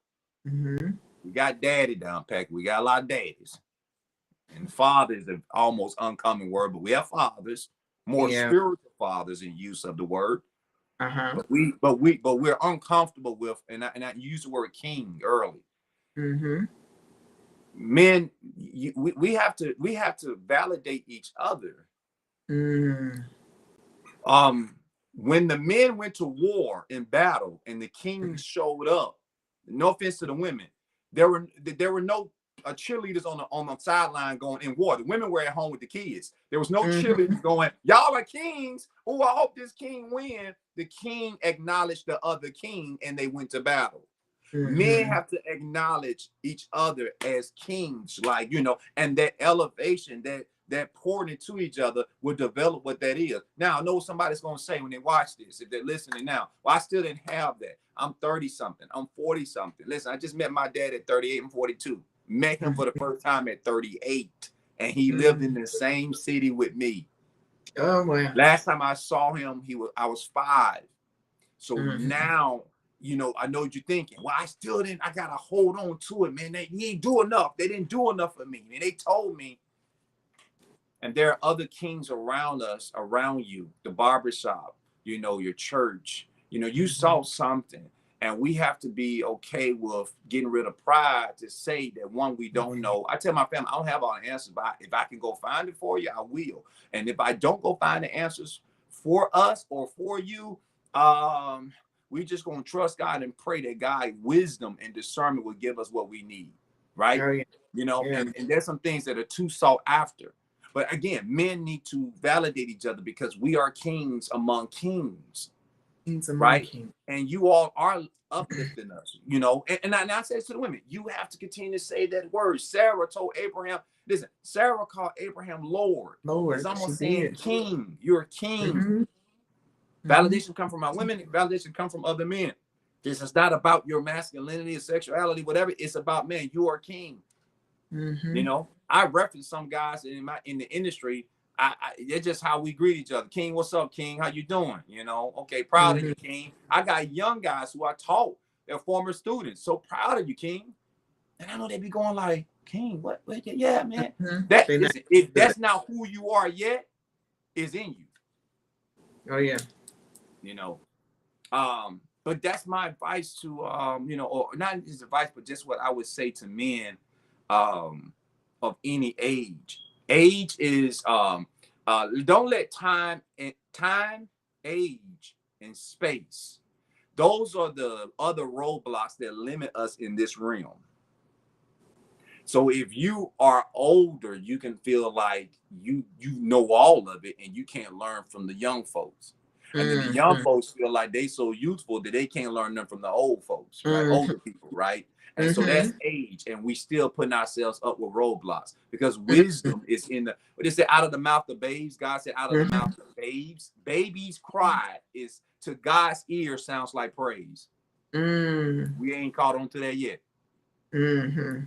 Mm-hmm. We got daddy down pat. We got a lot of daddies. And father is an almost uncommon word, but we have fathers, more Yeah. spiritual fathers in use of the word. Uh-huh. But we're uncomfortable with, and I use the word king early. Mm-hmm. Men, we have to validate each other. Mm. When the men went to war in battle and the kings showed up, no offense to the women, there were no cheerleaders on the sideline going in war. The women were at home with the kids. There was no Mm-hmm. cheerleaders going, y'all are kings. Oh, I hope this king win. The king acknowledged the other king and they went to battle. Men Mm-hmm. have to acknowledge each other as kings, like, and that elevation, that pouring into each other will develop what that is. Now, I know somebody's going to say when they watch this, if they're listening now, well, I still didn't have that. I'm 30 something. I'm 40 something. Listen, I just met my dad at 38 and 42. Met him for the first time at 38, and he lived in Mm-hmm. the same city with me. Oh, well. Last time I saw him, I was 5. So Mm-hmm. now, I know what you're thinking. Well, I got to hold on to it, man. He ain't do enough. They didn't do enough for me. And they told me. And there are other kings around us, around you, the barbershop, your church. You Mm-hmm. saw something. And we have to be okay with getting rid of pride to say that one we don't know. I tell my family, I don't have all the answers, but if I can go find it for you, I will. And if I don't go find the answers for us or for you, we just gonna trust God and pray that God wisdom and discernment will give us what we need, right? Oh, yeah. Yeah. And there's some things that are too sought after. But again, men need to validate each other because we are kings among kings, Kings among right? kings. And you all are uplifting us, and I say to the women, you have to continue to say that word. Sarah told Abraham, listen, Sarah called Abraham Lord. It's Lord, she almost saying did. king. You're a king. Mm-hmm. Mm-hmm. Validation come from our women. Validation come from other men. This is not about your masculinity, sexuality, whatever. It's about, man, you are king. Mm-hmm. I reference some guys in the industry. It's just how we greet each other. King, what's up, King? How you doing? Okay, proud of Mm-hmm. you, King. I got young guys who I taught. They're former students. So proud of you, King. And I know they be going like, King, what? Yeah, man. Mm-hmm. That They not listen, if good. that's not who you are yet, is in you. Oh, yeah. You know. But that's my advice to or not just advice, but just what I would say to men of any age. Age is don't let time, age, and space. Those are the other roadblocks that limit us in this realm. So if you are older, you can feel like you know all of it and you can't learn from the young folks. And then the young Mm-hmm. folks feel like they so youthful that they can't learn them from the old folks, right? Mm-hmm. Older people, right? And so Mm-hmm. that's age, and we still putting ourselves up with roadblocks because Mm-hmm. wisdom is in the what they say out of the mouth of babes. God said, out of the Mm-hmm. mouth of babes. Babies' cry is to God's ear sounds like praise. Mm-hmm. We ain't caught on to that yet. Mm-hmm.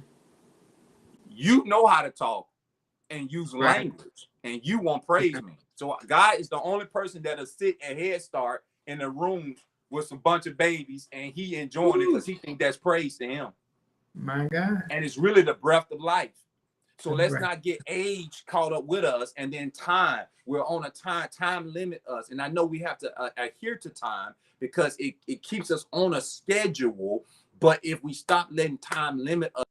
You know how to talk and use Right. language, and you won't praise me. So God is the only person that'll sit at Head Start in a room with some bunch of babies, and he enjoying it Ooh, because he think that's praise to him. my God. And it's really the breath of life. So let's Right. not get age caught up with us, and then time. We're on a time limit us, and I know we have to adhere to time because it keeps us on a schedule. But if we stop letting time limit us,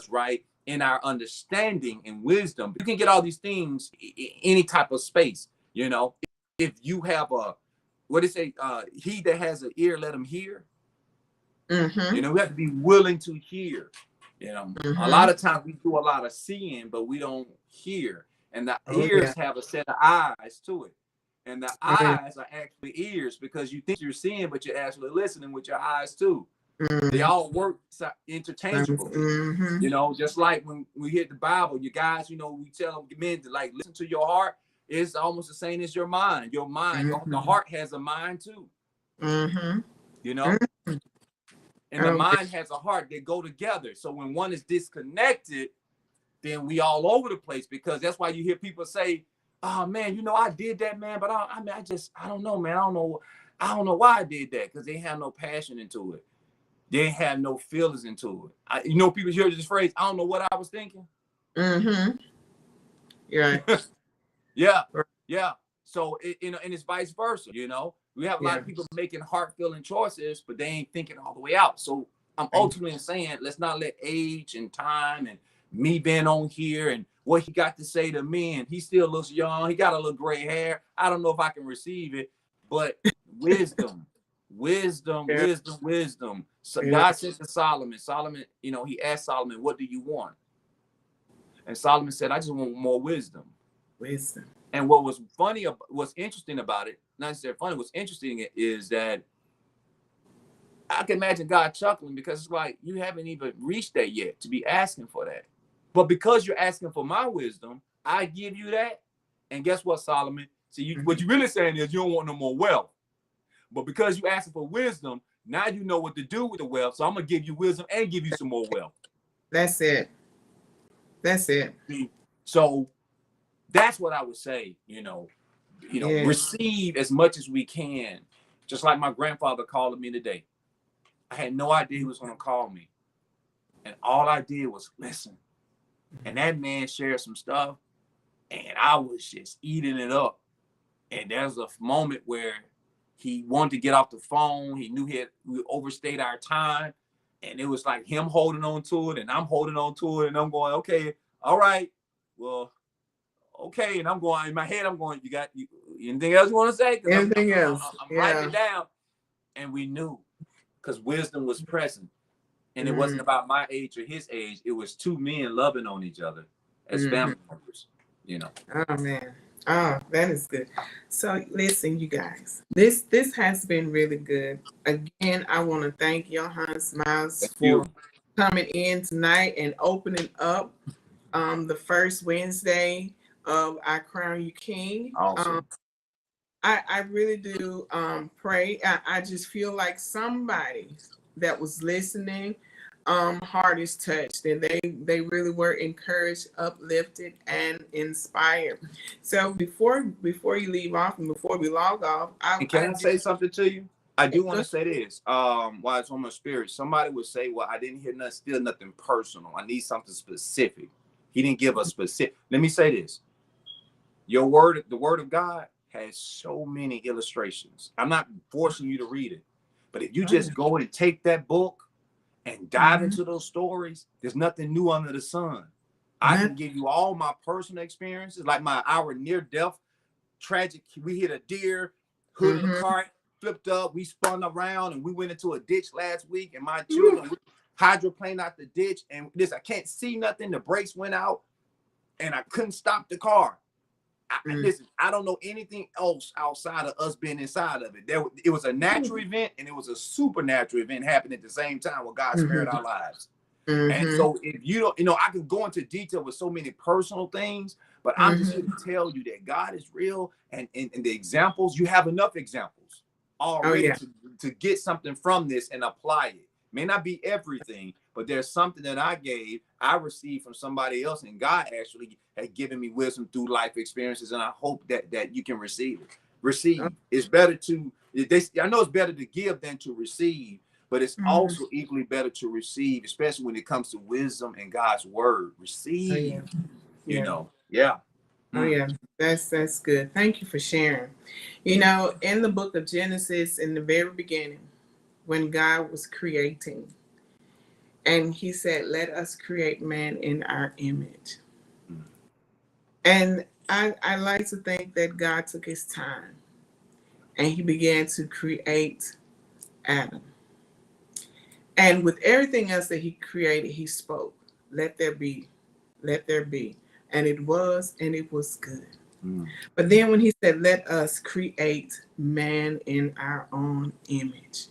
right, in our understanding and wisdom, you can get all these things any type of space. If you have what did it say? He that has an ear, let him hear. Mm-hmm. You know, we have to be willing to hear. You know, a lot of times we do a lot of seeing, but we don't hear. And the Oh yeah. ears have a set of eyes to it. And the Oh yeah. eyes are actually ears, because you think you're seeing, but you're actually listening with your eyes too. They Mm-hmm. all work interchangeably. Mm-hmm. You know, just like when we hit the Bible, you guys, you know, we tell them men to like listen to your heart. It's almost the same as your mind. Your mind, the heart has a mind too. Mm-hmm. You know, Mm-hmm. and the Oh yeah. mind has a heart. They go together. So when one is disconnected, then we all over the place, because that's why you hear people say, "Oh man, you know, I did that, man, but I mean, I don't know, man. I don't know why I did that," because they have no passion into it. They have no feelings into it. You know, people hear this phrase, "I don't know what I was thinking." Mm-hmm. Yeah. Yeah, yeah. So you know, and it's vice versa. You know, we have a lot Yeah. of people making heart-filling choices, but they ain't thinking all the way out. So I'm Right. ultimately saying, let's not let age and time and me being on here and what he got to say to me, and he still looks young. He got a little gray hair. I don't know if I can receive it, but wisdom, wisdom, Yeah. wisdom, wisdom. So Yeah. God said to Solomon, Solomon, you know, he asked Solomon, "What do you want?" And Solomon said, "I just want more wisdom." Wisdom. And what was funny, what's interesting about it, not necessarily funny, what's interesting is that I can imagine God chuckling, because it's like, you haven't even reached that yet to be asking for that. But because you're asking for my wisdom, I give you that. And guess what, Solomon? See, what you're really saying is you don't want no more wealth. But because you're asking for wisdom, now you know what to do with the wealth. So I'm going to give you wisdom and give you some more wealth. That's it. That's it. So that's what I would say, Yeah. receive as much as we can. Just like my grandfather called me today. I had no idea he was going to call me. And all I did was listen. And that man shared some stuff, and I was just eating it up. And there's a moment where he wanted to get off the phone. He knew we overstayed our time. And it was like him holding on to it, and I'm holding on to it. And I'm going, okay, all right, well, okay. And I'm going, in my head, I'm going, you got anything else you want to say? Because Anything else? I'm writing Yeah. it down. And we knew, because wisdom was present. And it wasn't Mm-hmm. about my age or his age. It was two men loving on each other as family members, Oh man. Oh, that is good. So listen, you guys. This has been really good. Again, I want to thank Yohance Myles Thank for you. coming in tonight and opening up the first Wednesday of I Crown You King. Awesome. I really do pray. I just feel like somebody that was listening heart is touched, and they really were encouraged, uplifted, and inspired. So before you leave off and before we log off, And can I say something to you? I do want to just say this. While it's on my spirit, somebody would say, well, I didn't hear nothing, still nothing personal. I need something specific. He didn't give us specific. Let me say this. Your word, the word of God, has so many illustrations. I'm not forcing you to read it, but if you just go and take that book and dive into those stories, there's nothing new under the sun. I can give you all my personal experiences, like our near-death tragic. We hit a deer, hood of the car flipped up, we spun around, and we went into a ditch last week, and my children hydroplaned out the ditch, and I can't see nothing. The brakes went out, and I couldn't stop the car. Listen, I don't know anything else outside of us being inside of it. It was a natural event, and it was a supernatural event happening at the same time where God spared our lives. And so if you don't, I can go into detail with so many personal things, but I'm just here to tell you that God is real, and the examples, you have enough examples already to get something from this and apply it. May not be everything, but there's something that I received from somebody else, and God actually had given me wisdom through life experiences, and I hope that you can receive it. Receive. It's better to, I know it's better to give than to receive, but it's also equally better to receive, especially when it comes to wisdom and God's word. Receive, yeah. Oh yeah, that's good. Thank you for sharing. In the book of Genesis, in the very beginning, when God was creating, and he said, let us create man in our image. And I like to think that God took his time and he began to create Adam. And with everything else that he created, he spoke, let there be, let there be. And it was, and it was good. Mm. But then when he said, let us create man in our own image.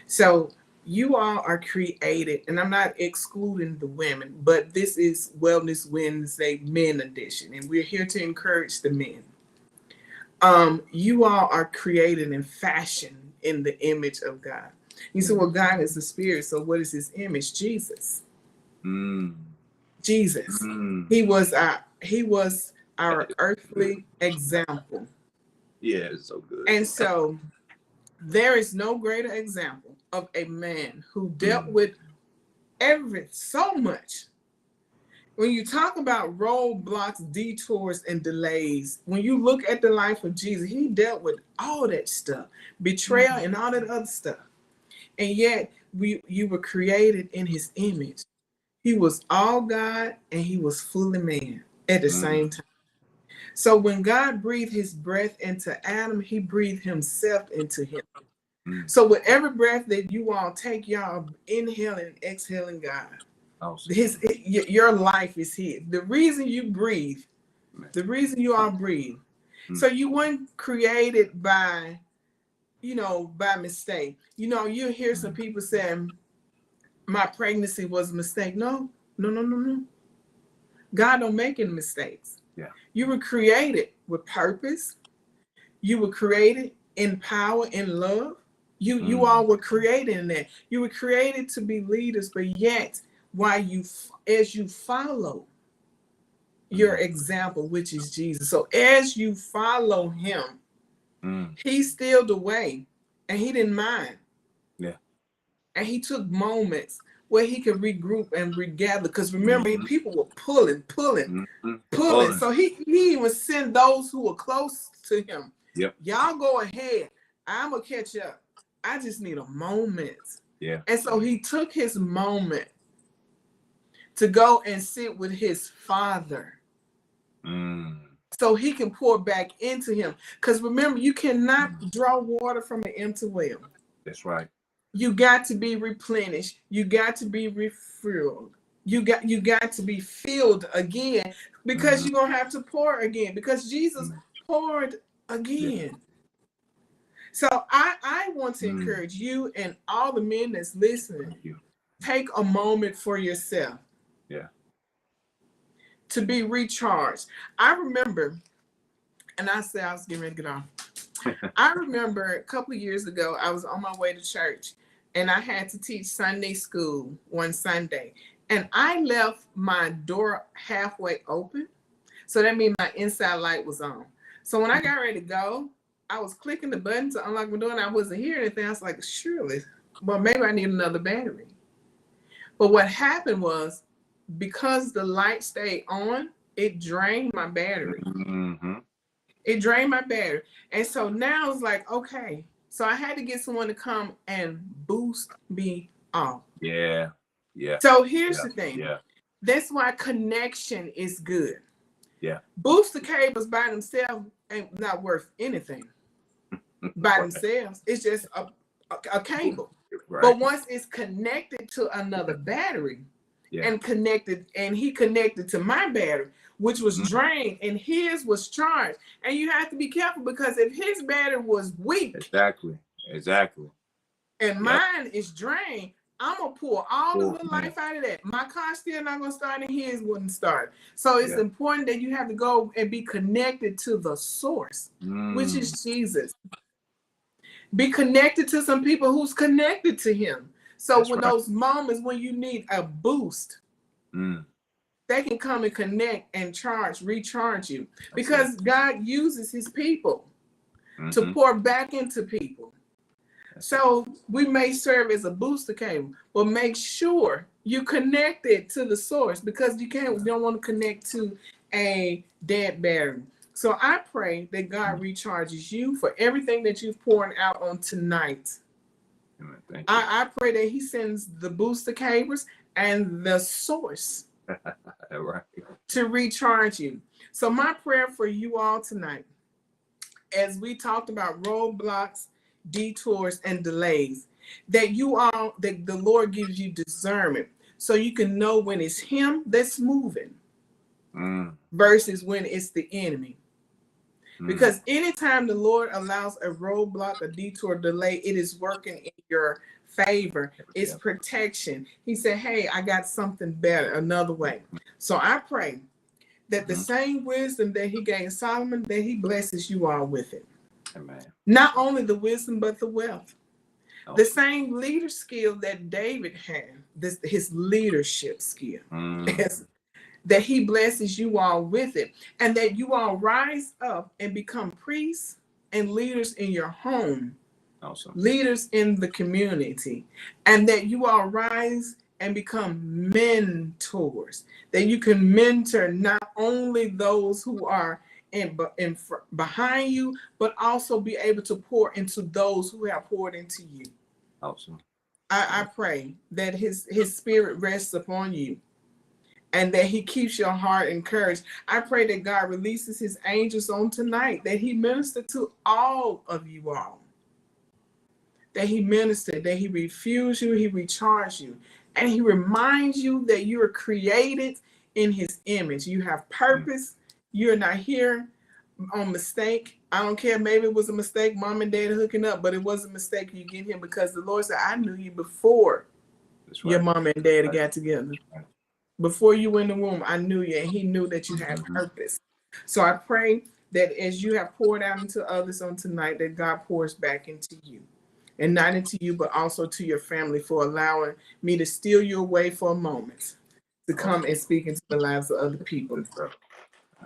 So you all are created, and I'm not excluding the women, but this is Wellness Wednesday Men Edition, and we're here to encourage the men. You all are created and fashioned in the image of God. You say, well, God is the spirit, so what is his image? Jesus. Mm. Jesus. Mm. He was our earthly example. Yeah, it's so good. And so there is no greater example of a man who dealt with so much. When you talk about roadblocks, detours, and delays, when you look at the life of Jesus, he dealt with all that stuff, betrayal and all that other stuff. And yet you were created in his image. He was all God and he was fully man at the same time. So when God breathed his breath into Adam, he breathed himself into him. So with every breath that you all take, y'all inhaling and exhaling God. Awesome. Your life is his. The reason you breathe, the reason you all breathe. So you weren't created by mistake. You hear some people saying, my pregnancy was a mistake. No. God don't make any mistakes. Yeah. You were created with purpose. You were created in power and love. You all were created in that. You were created to be leaders, but yet as you follow your example, which is Jesus. So as you follow him, he still the way, and he didn't mind. Yeah. And he took moments where he could regroup and regather. Because remember, people were pulling. So he even sent those who were close to him. Yep. Y'all go ahead. I'm going to catch up. I just need a moment. Yeah. And so he took his moment to go and sit with his father. So he can pour back into him. Because remember, you cannot draw water from an empty well. That's right. You got to be replenished. You got to be refilled. You got to be filled again, because you're going to have to pour again, because Jesus poured again. Yeah. So I want to encourage you and all the men that's listening, take a moment for yourself. Yeah. To be recharged. I remember, and I said I was getting ready to get off. I remember a couple of years ago, I was on my way to church, and I had to teach Sunday school one Sunday. And I left my door halfway open. So that means my inside light was on. So when I got ready to go, I was clicking the button to unlock my door, and I wasn't hearing anything. I was like, surely, well, maybe I need another battery. But what happened was, because the light stayed on, it drained my battery. It drained my battery. And so now it's like, okay. So I had to get someone to come and boost me off. Yeah. Yeah. So here's the thing. Yeah. That's why connection is good. Yeah. Booster cables by themselves ain't not worth anything. By themselves. It's just a cable. Right. But once it's connected to another battery, and he connected to my battery, which was drained, and his was charged. And you have to be careful, because if his battery was weak, exactly, and mine is drained, I'm gonna pull all of the life out of that. My car's still not gonna start, and his wouldn't start. So it's important that you have to go and be connected to the source, which is Jesus. Be connected to some people who's connected to him. So those moments when you need a boost, they can come and connect and recharge you. Because God uses his people to pour back into people. So we may serve as a booster cable, but make sure you connect it to the source, because you don't want to connect to a dead battery. So I pray that God recharges you for everything that you've poured out on tonight. I pray that he sends the booster cables and the source to recharge you. So my prayer for you all tonight as we talked about roadblocks, detours, and delays, that that the Lord gives you discernment so you can know when it's Him that's moving versus when it's the enemy. Because anytime the Lord allows a roadblock, a detour, delay, it is working in your favor. It's protection. He said, hey, I got something better, another way. So I pray that the same wisdom that He gave Solomon, that He blesses you all with it. Amen. Not only the wisdom, but the wealth. The same leader skill that David had, his leadership skill. That He blesses you all with it, and that you all rise up and become priests and leaders in your home, leaders in the community, and that you all rise and become mentors, that you can mentor not only those who are behind you, but also be able to pour into those who have poured into you. Awesome. I pray that his spirit rests upon you, and that He keeps your heart encouraged. I pray that God releases His angels on tonight, that He ministered to all of you all. That He ministered, that He refuels you, He recharges you, and He reminds you that you are created in His image. You have purpose. You're not here on mistake. I don't care, maybe it was a mistake, mom and dad hooking up, but it was a mistake you get here because the Lord said, I knew you before your mom and daddy got together. Before you were in the womb, I knew you, and He knew that you had purpose. So I pray that as you have poured out into others on tonight, that God pours back into you. And not into you, but also to your family, for allowing me to steal you away for a moment to come and speak into the lives of other people.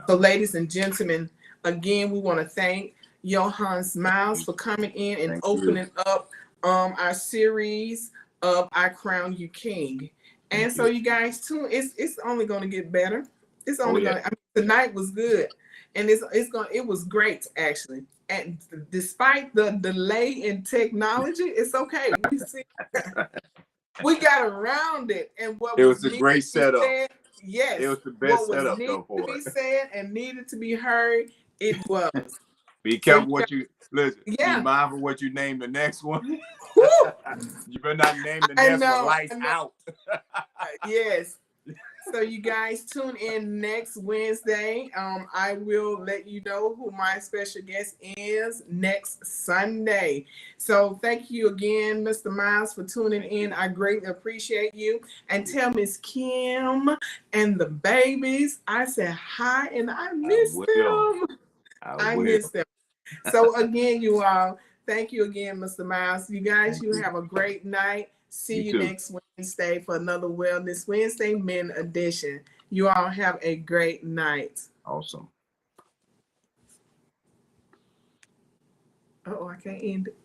So ladies and gentlemen, again, we want to thank Yohance Myles for coming in and opening up our series of I Crown You King. And so you guys too, it's only going to get better. It's only going to, tonight was good. And it was great actually. And despite the delay in technology, it's okay. We got around it. And what it was a great setup. Said, yes. It was the best what setup was though for to be it. said and needed to be heard, it was. Be careful what you listen. Be mindful what you name the next one. You better not name the next one Lights Out. Yes. So you guys tune in next Wednesday. I will let you know who my special guest is next Sunday. So thank you again, Mr. Myles, for tuning in. I greatly appreciate you. And tell Miss Kim and the babies I said hi, and I miss them. I miss them. So again, you all, thank you again, Mr. Myles. You guys, you have a great night. See you next Wednesday for another Wellness Wednesday Men edition. You all have a great night. Awesome. Oh, I can't end it.